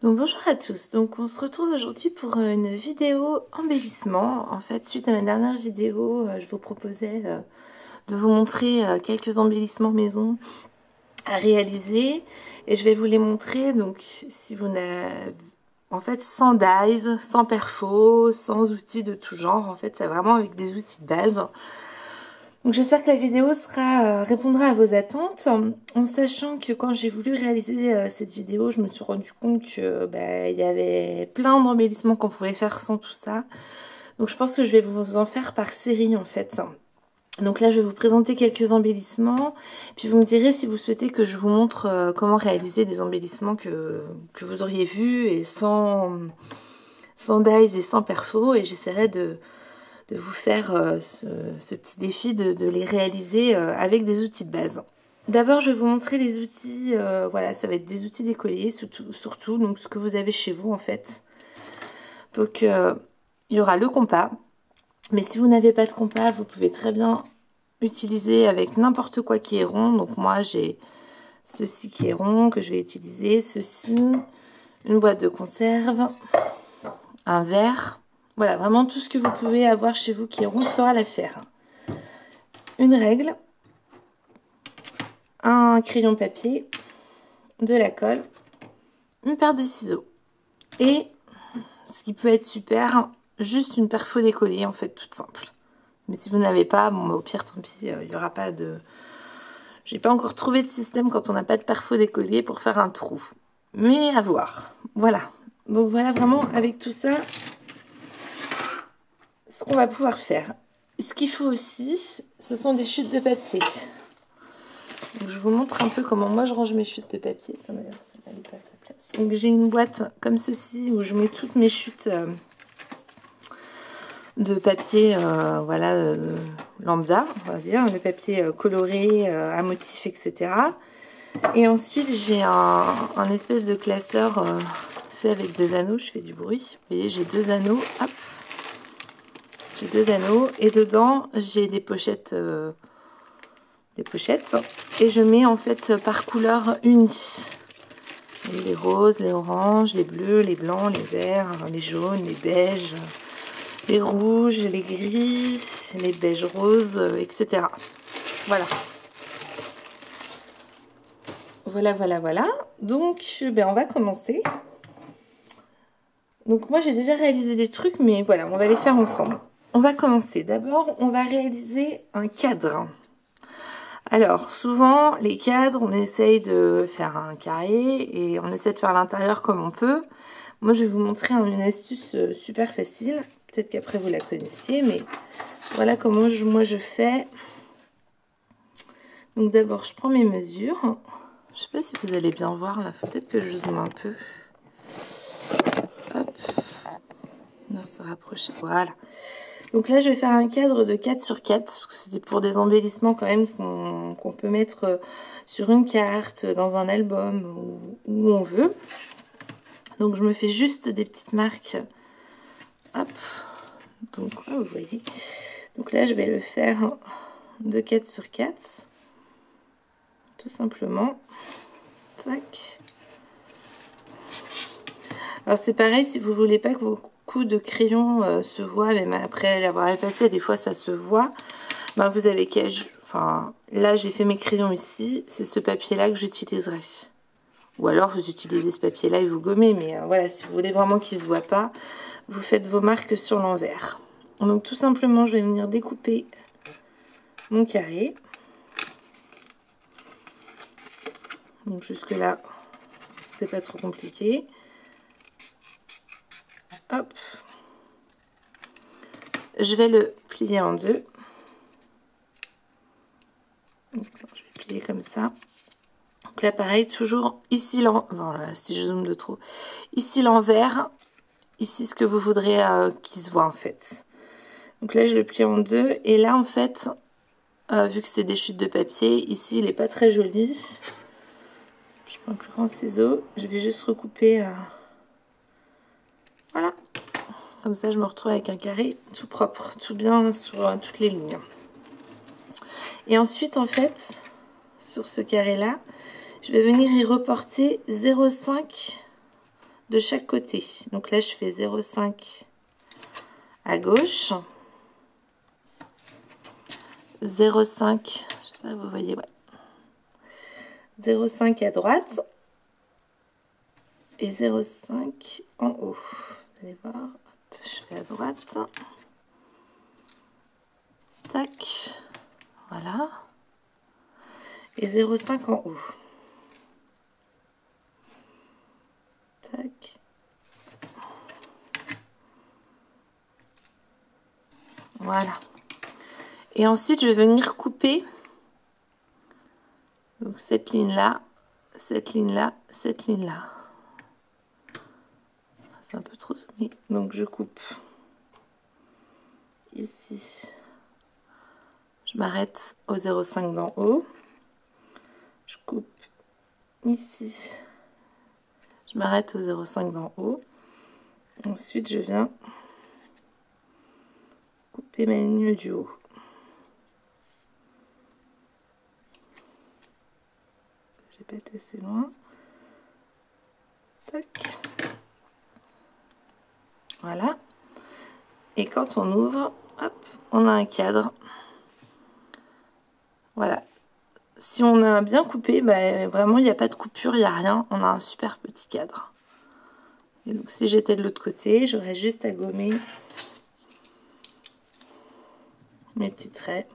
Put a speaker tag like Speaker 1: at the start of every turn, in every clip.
Speaker 1: Donc bonjour à tous, donc on se retrouve aujourd'hui pour une vidéo embellissement. En fait, suite à ma dernière vidéo, je vous proposais de vous montrer quelques embellissements maison à réaliser. Et je vais vous les montrer, donc si vous n'avez... En fait, sans dies, sans perfo, sans outils de tout genre. En fait, c'est vraiment avec des outils de base. Donc j'espère que la vidéo répondra à vos attentes, en sachant que quand j'ai voulu réaliser cette vidéo, je me suis rendu compte que il y avait plein d'embellissements qu'on pouvait faire sans tout ça. Donc je pense que je vais vous en faire par série en fait. Donc là je vais vous présenter quelques embellissements, puis vous me direz si vous souhaitez que je vous montre comment réaliser des embellissements que vous auriez vus et sans dies et sans perfo, et j'essaierai de vous faire ce petit défi de les réaliser avec des outils de base. D'abord, je vais vous montrer les outils, voilà, ça va être des outils d'écolier surtout, donc ce que vous avez chez vous en fait. Donc, il y aura le compas, mais si vous n'avez pas de compas, vous pouvez très bien utiliser avec n'importe quoi qui est rond. Donc moi, j'ai ceci qui est rond que je vais utiliser, ceci, une boîte de conserve, un verre. Voilà, vraiment tout ce que vous pouvez avoir chez vous qui est rond fera l'affaire. Une règle, un crayon papier, de la colle, une paire de ciseaux. Et, ce qui peut être super, juste une perfo d'écolier, en fait, toute simple. Mais si vous n'avez pas, bon, au pire, tant pis, il n'y aura pas de... J'ai pas encore trouvé de système quand on n'a pas de perfo d'écolier pour faire un trou. Mais à voir. Voilà. Donc voilà vraiment avec tout ça ce qu'on va pouvoir faire. Ce qu'il faut aussi, ce sont des chutes de papier. Donc, je vous montre un peu comment moi je range mes chutes de papier. D'ailleurs, ça n'allait pas à sa place. Donc j'ai une boîte comme ceci où je mets toutes mes chutes de papier, voilà, lambda, on va dire, le papier coloré, à motifs, etc. Et ensuite j'ai un espèce de classeur fait avec des anneaux. Je fais du bruit. Vous voyez, j'ai deux anneaux. Hop. J'ai deux anneaux et dedans j'ai des pochettes, et je mets en fait par couleur unie. Les roses, les oranges, les bleus, les blancs, les verts, les jaunes, les beiges, les rouges, les gris, les beiges roses, etc. Voilà. Voilà. Donc, on va commencer. Donc, moi, j'ai déjà réalisé des trucs, mais voilà, on va les faire ensemble. On va commencer. D'abord, on va réaliser un cadre. Alors, souvent, les cadres, on essaye de faire un carré et on essaie de faire l'intérieur comme on peut. Moi, je vais vous montrer une astuce super facile. Peut-être qu'après, vous la connaissiez, mais voilà comment moi je fais. Donc, d'abord, je prends mes mesures. Je ne sais pas si vous allez bien voir, là. Peut-être que je zoome un peu. Hop. On se rapprocher. Voilà. Donc là, je vais faire un cadre de 4 sur 4, parce que c'était pour des embellissements quand même qu'on peut mettre sur une carte, dans un album, où on veut. Donc je me fais juste des petites marques. Hop. Donc, oh, vous voyez. Donc là, je vais le faire de 4 sur 4. Tout simplement. Tac. Alors c'est pareil, si vous voulez pas que vos coups de crayon se voient, même après l'avoir effacé, des fois ça se voit, vous avez qu'à... Enfin, là j'ai fait mes crayons ici, c'est ce papier là que j'utiliserai. Ou alors vous utilisez ce papier là et vous gommez, mais voilà, si vous voulez vraiment qu'il se voit pas, vous faites vos marques sur l'envers. Donc tout simplement, je vais venir découper mon carré. Donc jusque là, c'est pas trop compliqué. Hop, je vais le plier en deux. Donc, je vais plier comme ça. Donc là, pareil, toujours ici l'envers. Voilà, si je zoome de trop. Ici l'envers. Ici ce que vous voudrez qu'il se voit en fait. Donc là, je le plie en deux. Et là, en fait, vu que c'est des chutes de papier, ici, il n'est pas très joli. Je prends un plus grand ciseau. Je vais juste recouper. Voilà. Comme ça, je me retrouve avec un carré tout propre, tout bien sur toutes les lignes. Et ensuite, en fait, sur ce carré-là, je vais venir y reporter 0,5 de chaque côté. Donc là, je fais 0,5 à gauche, 0,5, je sais pas si vous voyez, ouais, 0,5 à droite et 0,5 en haut. Vous allez voir, je fais à droite, tac, voilà, et 0,5 en haut, tac, voilà. Et ensuite, je vais venir couper donc cette ligne-là, cette ligne-là, cette ligne-là. C'est un peu trop soumis. Donc, je coupe ici. Je m'arrête au 0,5 d'en haut. Je coupe ici. Je m'arrête au 0,5 d'en haut. Ensuite, je viens couper ma ligne du haut. Je vais pas être assez loin. Tac. Voilà. Et quand on ouvre, hop, on a un cadre. Voilà. Si on a bien coupé, bah, vraiment, il n'y a pas de coupure, il n'y a rien. On a un super petit cadre. Et donc, si j'étais de l'autre côté, j'aurais juste à gommer mes petits traits.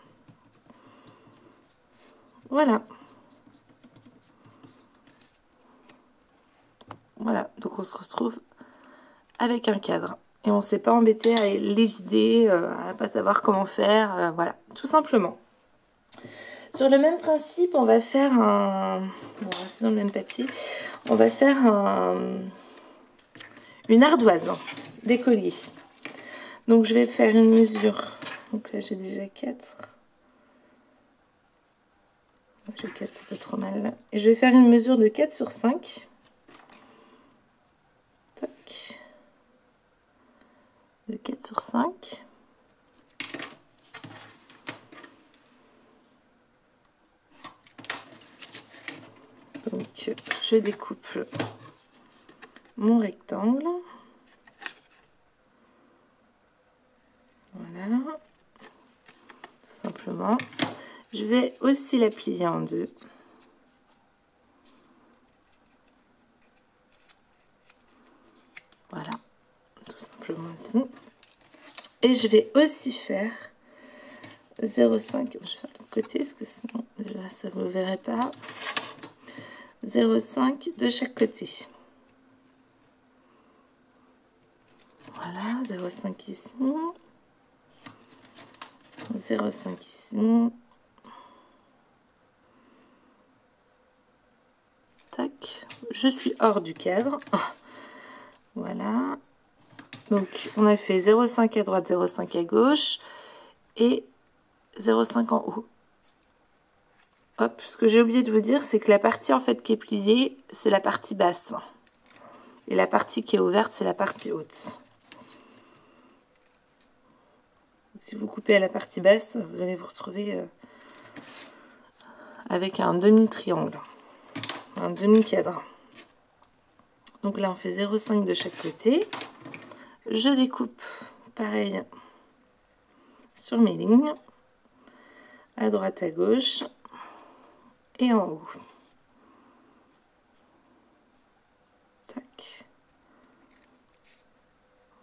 Speaker 1: Voilà. Voilà, donc on se retrouve avec un cadre. Et on ne s'est pas embêté à les vider, à ne pas savoir comment faire. Voilà, tout simplement. Sur le même principe, on va faire un... Bon, c'est dans le même papier. On va faire une ardoise d'écolier. Donc, je vais faire une mesure. Donc là, j'ai déjà 4. J'ai 4, c'est pas trop mal. Et je vais faire une mesure de 4 sur 5. Tac. De 4 sur 5. Donc, je découpe mon rectangle. Voilà. Tout simplement. Je vais aussi la plier en deux. Voilà. Tout simplement aussi. Et je vais aussi faire 0,5. Je vais faire de l'autre côté parce que sinon, déjà, ça vous verrez pas. 0,5 de chaque côté. Voilà, 0,5 ici. 0,5 ici. Tac. Je suis hors du cadre. Voilà. Donc, on a fait 0,5 à droite, 0,5 à gauche et 0,5 en haut. Hop, ce que j'ai oublié de vous dire, c'est que la partie en fait qui est pliée, c'est la partie basse. Et la partie qui est ouverte, c'est la partie haute. Si vous coupez à la partie basse, vous allez vous retrouver avec un demi-triangle, un demi-cadre. Donc là, on fait 0,5 de chaque côté. Je découpe pareil sur mes lignes, à droite, à gauche et en haut. Tac.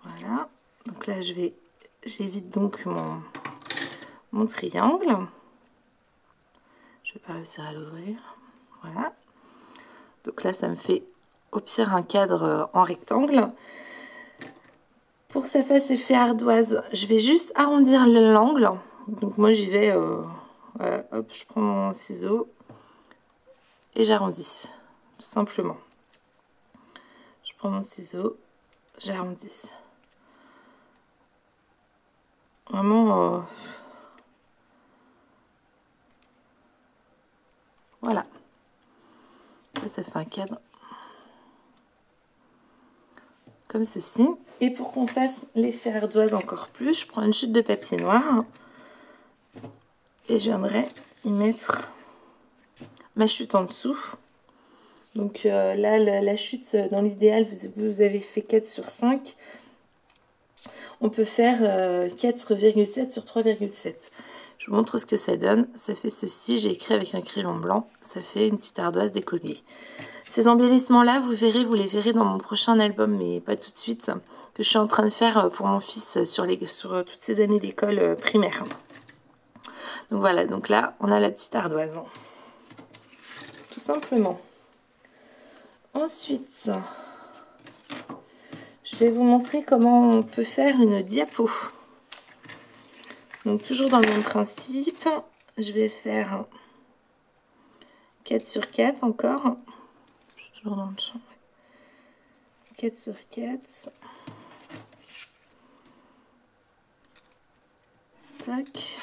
Speaker 1: Voilà. Donc là, j'évite donc mon triangle. Je vais pas réussir à l'ouvrir. Voilà. Donc là, ça me fait au pire un cadre en rectangle. Pour que ça fasse effet ardoise, je vais juste arrondir l'angle. Donc moi, j'y vais, voilà, hop, je prends mon ciseau et j'arrondis, tout simplement. Je prends mon ciseau, j'arrondis. Vraiment, voilà. Là, ça fait un cadre comme ceci. Et pour qu'on fasse l'effet ardoise encore plus, je prends une chute de papier noir et je viendrai y mettre ma chute en dessous Donc là, la chute, dans l'idéal, vous avez fait 4 sur 5. On peut faire 4,7 sur 3,7. Je vous montre ce que ça donne. Ça fait ceci. J'ai écrit avec un crayon blanc. Ça fait une petite ardoise d'écolier. Ces embellissements-là, vous les verrez dans mon prochain album, mais pas tout de suite, que je suis en train de faire pour mon fils sur toutes ces années d'école primaire. Donc voilà, donc là, on a la petite ardoise. Tout simplement. Ensuite, je vais vous montrer comment on peut faire une diapo. Donc toujours dans le même principe, je vais faire 4 sur 4 encore. Je suis toujours dans le champ. 4 sur 4. Tac.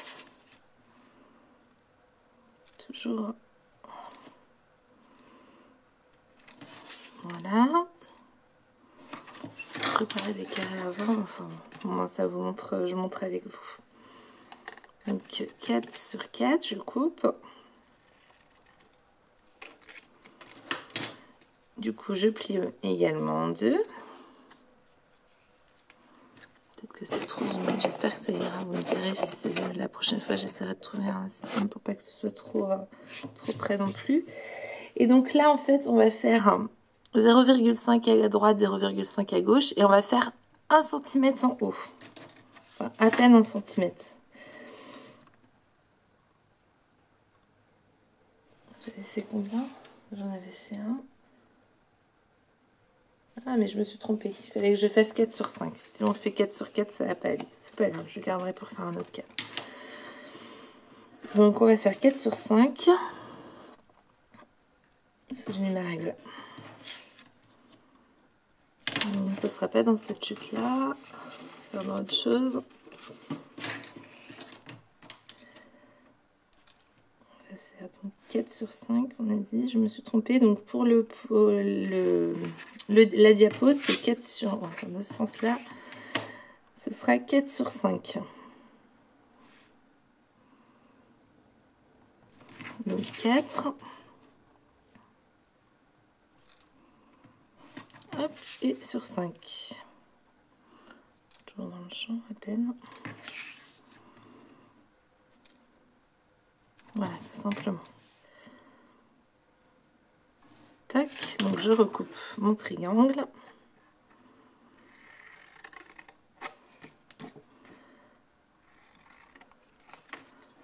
Speaker 1: Toujours. Voilà. Je préparais des carrés avant, enfin, moi ça vous montre, je montre avec vous. Donc 4 sur 4, je coupe. Du coup, je plie également en deux. Peut-être que c'est trop, j'espère que ça ira. Vous me direz si la prochaine fois, j'essaierai de trouver un système pour pas que ce soit trop près non plus. Et donc là, en fait, on va faire 0,5 à droite, 0,5 à gauche. Et on va faire 1 cm en haut. Enfin, à peine 1 cm. J'avais fait combien? J'en avais fait un. Ah, mais je me suis trompée. Il fallait que je fasse 4 sur 5. Si on fait 4 sur 4, ça va pas aller. C'est pas grave, je garderai pour faire un autre cas. Donc, on va faire 4 sur 5. Parce que j'ai mis ma règle. Donc, ça sera pas dans cette chute-là. On va faire dans autre chose. On va faire donc 4 sur 5, on a dit. Je me suis trompée. Donc, pour la diapo, c'est 4 sur... Enfin, dans ce sens-là, ce sera 4 sur 5. Donc 4. Hop, et sur 5. Toujours dans le champ à peine. Voilà, tout simplement. Tac, donc je recoupe mon triangle.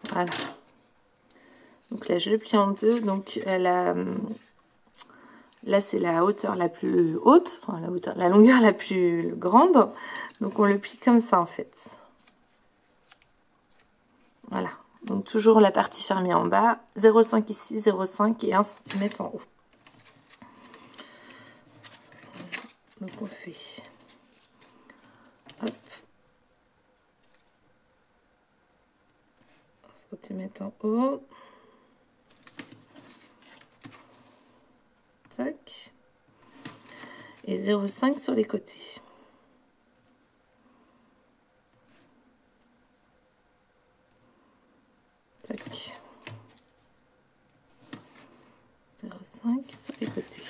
Speaker 1: Voilà. Donc là, je le plie en deux. Donc là, c'est la hauteur la plus haute, enfin la longueur la plus grande. Donc on le plie comme ça en fait. Voilà. Donc toujours la partie fermée en bas, 0,5 ici, 0,5 et 1 cm en haut. Donc on fait, hop, 1 cm en haut. Tac. Et 0,5 sur les côtés. Tac. 0,5 sur les côtés.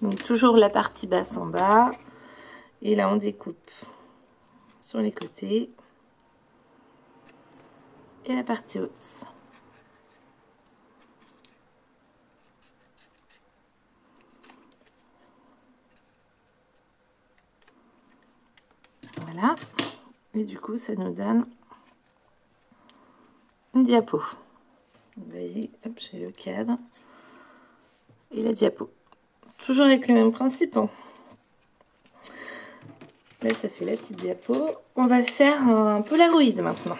Speaker 1: Donc toujours la partie basse en bas. Et là on découpe sur les côtés. Et la partie haute. Voilà. Et du coup ça nous donne une diapo. Vous voyez, hop, j'ai le cadre. Et la diapo. Toujours avec le même principe. Hein. Là, ça fait la petite diapo. On va faire un Polaroid maintenant.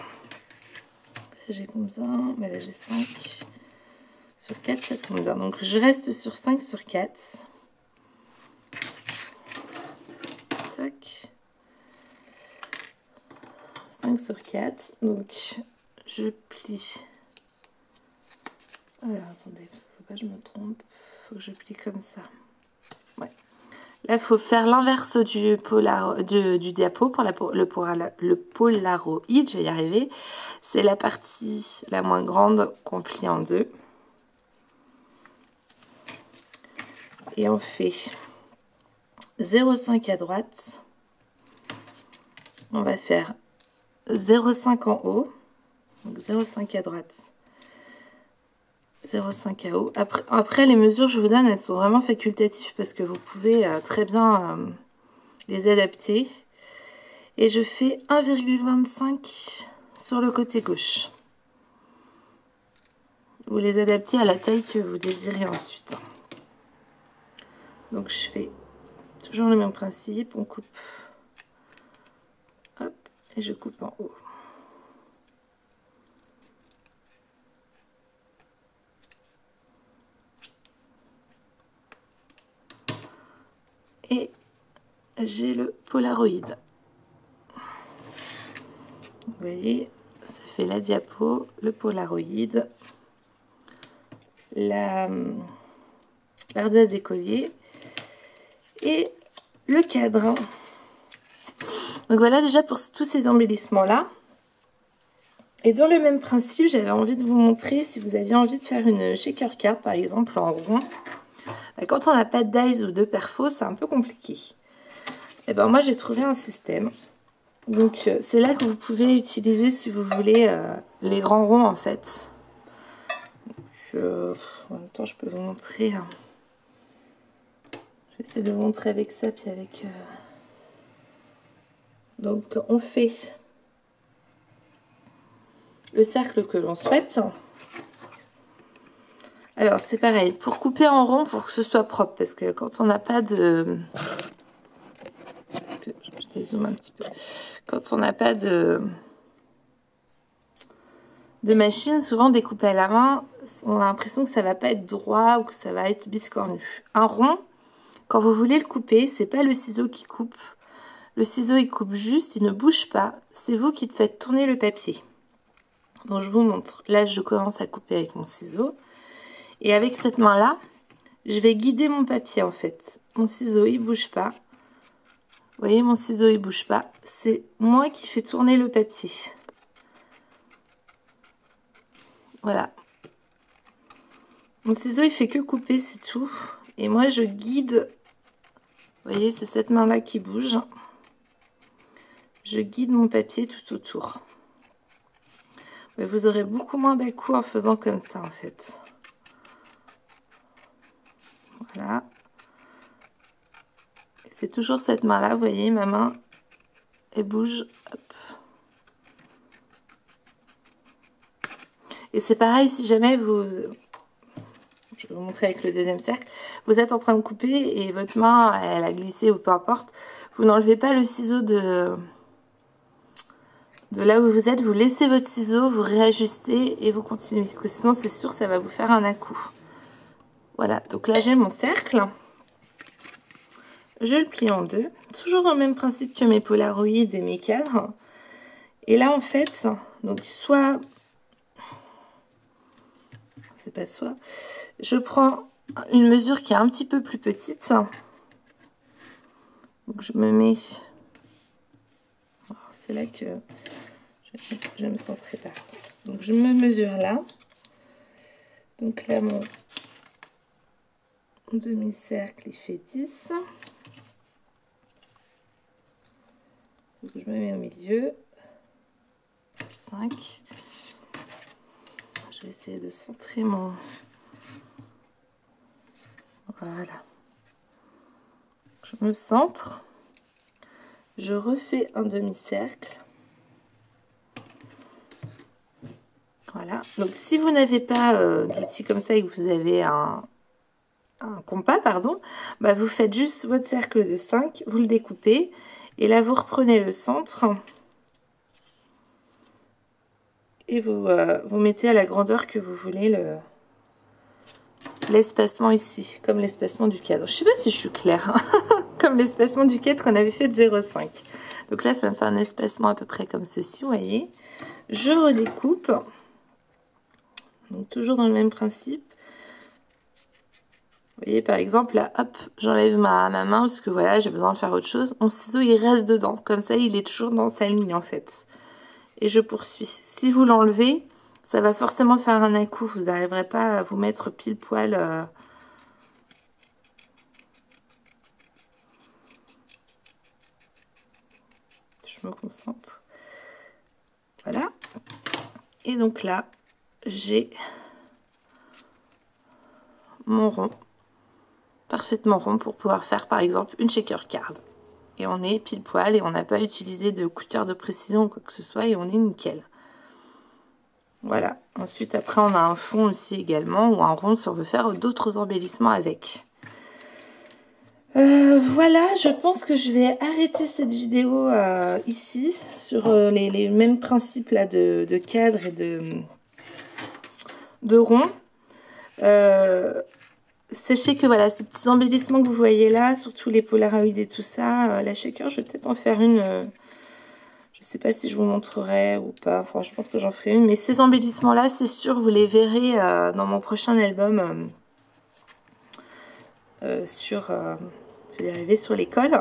Speaker 1: J'ai combien? Bah là, j'ai 5 sur 4, ça tombe bien. Donc, je reste sur 5 sur 4. Tac. 5 sur 4. Donc, je plie. Alors, attendez, parce qu'il ne faut pas que je me trompe. Il faut que je plie comme ça. Ouais. Là, il faut faire l'inverse du diapo pour le Polaroid. Je vais y arriver. C'est la partie la moins grande qu'on plie en deux. Et on fait 0,5 à droite. On va faire 0,5 en haut. Donc 0,5 à droite. 0,5 à haut. Après, les mesures que je vous donne, elles sont vraiment facultatives parce que vous pouvez très bien les adapter. Et je fais 1,25 sur le côté gauche. Vous les adaptez à la taille que vous désirez ensuite. Donc je fais toujours le même principe. On coupe. Hop, et je coupe en haut. Et j'ai le Polaroid. Vous voyez, ça fait la diapo, le Polaroid, l'ardoise d'écolier et le cadre. Donc voilà déjà pour tous ces embellissements-là. Et dans le même principe, j'avais envie de vous montrer si vous aviez envie de faire une shaker card, par exemple en rond. Quand on n'a pas de dies ou de perfo, c'est un peu compliqué. Et ben moi, j'ai trouvé un système. Donc, c'est là que vous pouvez utiliser, si vous voulez, les grands ronds, en fait. Donc, en même temps, je peux vous montrer. Je vais essayer de vous montrer avec ça, puis avec... Donc, on fait le cercle que l'on souhaite. Alors, c'est pareil. Pour couper en rond, pour que ce soit propre, parce que quand on n'a pas de... Je dézoome un petit peu. Quand on n'a pas de machine, souvent découpé à la main, on a l'impression que ça va pas être droit ou que ça va être biscornu. Un rond, quand vous voulez le couper, c'est pas le ciseau qui coupe. Le ciseau, il coupe juste, il ne bouge pas. C'est vous qui faites tourner le papier. Donc, je vous montre. Là, je commence à couper avec mon ciseau. Et avec cette main-là, je vais guider mon papier, en fait. Mon ciseau, il bouge pas. Vous voyez, mon ciseau, il bouge pas. C'est moi qui fais tourner le papier. Voilà. Mon ciseau, il fait que couper, c'est tout. Et moi, je guide. Vous voyez, c'est cette main-là qui bouge. Je guide mon papier tout autour. Mais vous aurez beaucoup moins d'à-coups en faisant comme ça, en fait. Voilà. C'est toujours cette main-là, vous voyez, ma main, elle bouge. Hop. Et c'est pareil, si jamais vous... Je vais vous montrer avec le deuxième cercle. Vous êtes en train de couper et votre main, elle a glissé ou peu importe. Vous n'enlevez pas le ciseau de là où vous êtes. Vous laissez votre ciseau, vous réajustez et vous continuez. Parce que sinon, c'est sûr, ça va vous faire un à-coup. Voilà, donc là, j'ai mon cercle. Je le plie en deux. Toujours dans le même principe que mes Polaroids et mes cadres. Et là, en fait, donc soit... C'est pas soit... Je prends une mesure qui est un petit peu plus petite. Donc, je me mets... C'est là que je me sens très par contre. Donc, je me mesure là. Donc là, mon demi-cercle, il fait 10. Donc, je me mets au milieu. 5. Je vais essayer de centrer mon... Voilà. Je me centre. Je refais un demi-cercle. Voilà. Donc, si vous n'avez pas d'outil comme ça et que vous avez un compas, pardon, bah vous faites juste votre cercle de 5, vous le découpez. Et là, vous reprenez le centre. Et vous mettez à la grandeur que vous voulez l'espacement ici, comme l'espacement du cadre. Je ne sais pas si je suis claire, hein. Comme l'espacement du cadre qu'on avait fait de 0,5. Donc là, ça me fait un espacement à peu près comme ceci, vous voyez. Je redécoupe. Donc toujours dans le même principe. Vous voyez, par exemple, là, hop, j'enlève ma main parce que voilà, j'ai besoin de faire autre chose. Mon ciseau, il reste dedans. Comme ça, il est toujours dans sa ligne, en fait. Et je poursuis. Si vous l'enlevez, ça va forcément faire un à-coup. Vous n'arriverez pas à vous mettre pile poil je me concentre. Voilà. Et donc là, j'ai mon rond, parfaitement rond pour pouvoir faire par exemple une shaker card. Et on est pile poil et on n'a pas utilisé de couture de précision ou quoi que ce soit et on est nickel. Voilà. Ensuite, après, on a un fond aussi également ou un rond si on veut faire d'autres embellissements avec. Voilà, je pense que je vais arrêter cette vidéo ici sur les mêmes principes là de cadre et de rond. Sachez que voilà, ces petits embellissements que vous voyez là, surtout les polaroïdes et tout ça, la shaker, je vais peut-être en faire une. Je sais pas si je vous montrerai ou pas, enfin je pense que j'en ferai une. Mais ces embellissements là, c'est sûr, vous les verrez dans mon prochain album je vais y arriver sur l'école.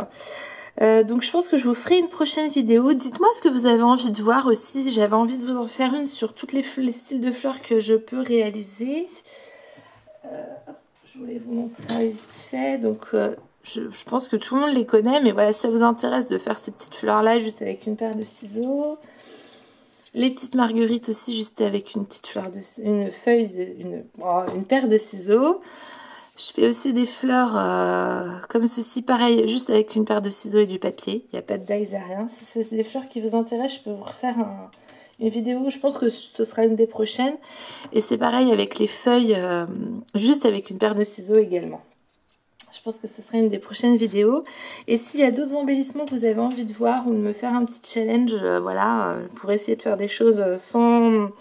Speaker 1: Donc je pense que je vous ferai une prochaine vidéo. Dites-moi ce que vous avez envie de voir aussi. J'avais envie de vous en faire une sur tous les styles de fleurs que je peux réaliser. Je voulais vous montrer vite fait. Donc je pense que tout le monde les connaît. Mais voilà, si ça vous intéresse de faire ces petites fleurs là juste avec une paire de ciseaux. Les petites marguerites aussi juste avec une petite fleur une paire de ciseaux. Je fais aussi des fleurs comme ceci, pareil, juste avec une paire de ciseaux et du papier. Il n'y a pas de dies à rien. Si c'est des fleurs qui vous intéressent, je peux vous refaire une vidéo. Je pense que ce sera une des prochaines. Et c'est pareil avec les feuilles, juste avec une paire de ciseaux également. Je pense que ce sera une des prochaines vidéos. Et s'il y a d'autres embellissements que vous avez envie de voir ou de me faire un petit challenge, voilà, pour essayer de faire des choses sans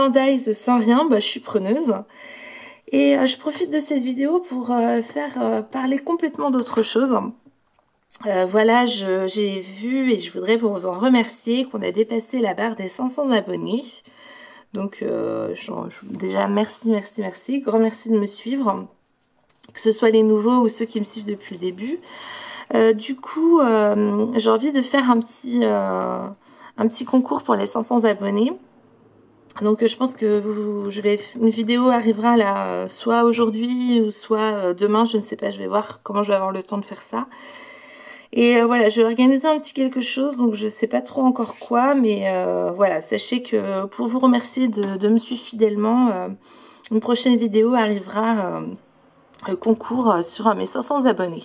Speaker 1: dies, sans rien, bah, je suis preneuse. Et je profite de cette vidéo pour faire parler complètement d'autre chose. Voilà, j'ai vu et je voudrais vous en remercier qu'on a dépassé la barre des 500 abonnés. Donc déjà merci. Grand merci de me suivre. Que ce soit les nouveaux ou ceux qui me suivent depuis le début. Du coup, j'ai envie de faire un petit concours pour les 500 abonnés. Donc je pense que une vidéo arrivera là, soit aujourd'hui ou soit demain, je ne sais pas, je vais voir comment je vais avoir le temps de faire ça. Et voilà, je vais organiser un petit quelque chose, donc je ne sais pas trop encore quoi, mais voilà, sachez que pour vous remercier de me suivre fidèlement, une prochaine vidéo arrivera concours sur mes 500 abonnés.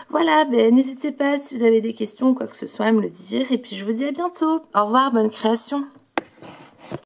Speaker 1: Voilà, ben, n'hésitez pas si vous avez des questions ou quoi que ce soit à me le dire, et puis je vous dis à bientôt. Au revoir, bonne création.